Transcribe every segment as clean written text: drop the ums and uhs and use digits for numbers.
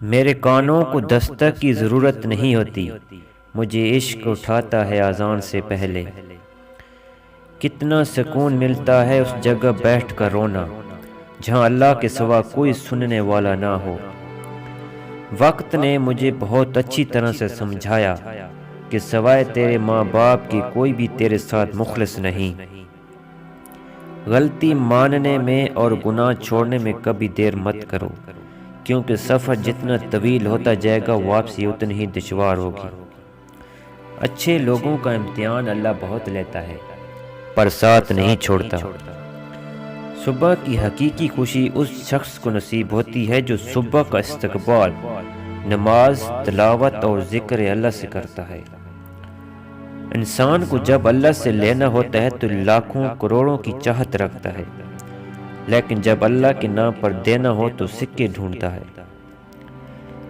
میرے کانوں کو دستک کی ضرورت نہیں ہوتی، مجھے عشق اٹھاتا ہے اذان سے پہلے۔ کتنا سکون ملتا ہے اس جگہ بیٹھ کر رونا، جہاں اللہ کے سوا کوئی سننے والا نہ ہو۔ وقت نے مجھے بہت اچھی طرح سے سمجھایا کہ سوائے تیرے ماں باپ کی کوئی بھی تیرے ساتھ مخلص نہیں۔ غلطی ماننے میں اور گناہ چھوڑنے میں کبھی دیر مت کرو، کیونکہ سفر جتنا طویل ہوتا جائے گا واپسی اتنی ہی دشوار ہوگی۔ اچھے لوگوں کا امتحان اللہ بہت لیتا ہے، پر ساتھ نہیں چھوڑتا۔ صبح کی حقیقی خوشی اس شخص کو نصیب ہوتی ہے جو صبح کا استقبال نماز، تلاوت اور ذکر اللہ سے کرتا ہے۔ انسان کو جب اللہ سے لینا ہوتا ہے تو لاکھوں کروڑوں کی چاہت رکھتا ہے، لیکن جب اللہ کے نام پر دینا ہو تو سکے ڈھونڈتا ہے۔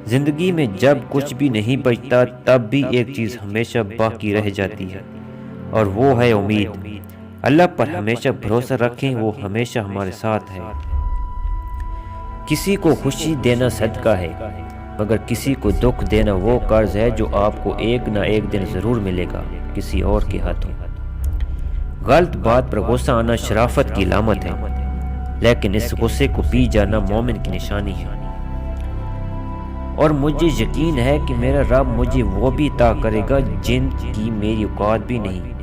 زندگی میں جب کچھ بھی نہیں بچتا تب بھی ایک چیز ہمیشہ باقی رہ جاتی ہے، اور وہ ہے امید۔ اللہ پر ہمیشہ بھروسہ رکھیں، وہ ہمیشہ ہمارے ساتھ ہے۔ کسی کو خوشی دینا صدقہ ہے، مگر کسی کو دکھ دینا وہ قرض ہے جو آپ کو ایک نہ ایک دن ضرور ملے گا کسی اور کے ہاتھوں۔ غلط بات پر غصہ آنا شرافت کی علامت ہے، لیکن اس غصے کو پی جانا مومن کی نشانی ہے۔ اور مجھے یقین ہے کہ میرا رب مجھے وہ بھی عطا کرے گا جن کی میری اوقات بھی نہیں۔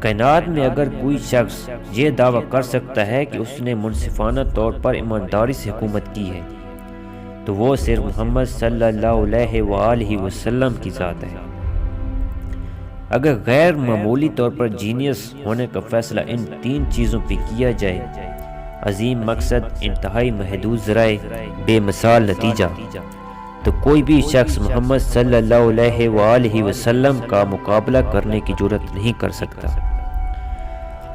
کائنات میں اگر کوئی شخص یہ دعویٰ کر سکتا ہے کہ اس نے منصفانہ طور پر ایمانداری سے حکومت کی ہے تو وہ صرف محمد صلی اللہ علیہ وآلہ وسلم کی ذات ہے۔ اگر غیر معمولی طور پر جینیس ہونے کا فیصلہ ان تین چیزوں پہ کیا جائے، عظیم مقصد، انتہائی محدود ذرائع، بے مثال نتیجہ، تو کوئی بھی شخص محمد صلی اللہ علیہ وآلہ وسلم کا مقابلہ کرنے کی جرات نہیں کر سکتا۔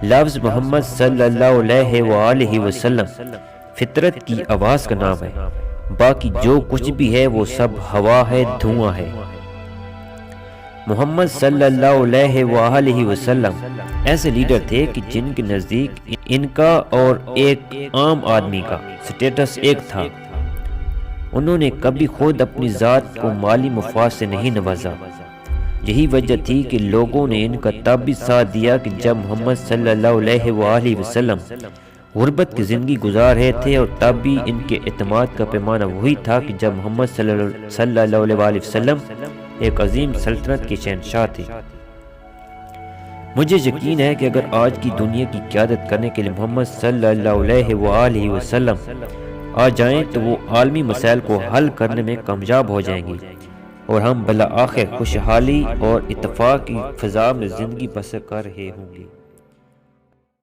لفظ محمد صلی اللہ علیہ وآلہ وسلم فطرت کی آواز کا نام ہے، باقی جو کچھ بھی ہے وہ سب ہوا ہے، دھواں ہے۔ محمد صلی اللہ علیہ وآلہ وسلم ایسے لیڈر تھے کہ جن کے نزدیک ان کا اور ایک عام آدمی کا سٹیٹس ایک تھا۔ انہوں نے کبھی خود اپنی ذات کو مالی مفاد سے نہیں نوازا۔ یہی وجہ تھی کہ لوگوں نے ان کا تب بھی ساتھ دیا کہ جب محمد صلی اللہ علیہ وآلہ وسلم غربت کی زندگی گزار رہے تھے، اور تب بھی ان کے اعتماد کا پیمانہ وہی تھا کہ جب محمد صلی اللہ علیہ وآلہ وسلم ایک عظیم سلطنت کے شہنشاہ تھے۔ مجھے یقین ہے کہ اگر آج کی دنیا کی قیادت کرنے کے لیے محمد صلی اللہ علیہ وآلہ وسلم آ جائیں تو وہ عالمی مسائل کو حل کرنے میں کامیاب ہو جائیں گے، اور ہم بالآخر خوشحالی اور اتفاق کی فضا میں زندگی بسر کر رہے ہوں گے۔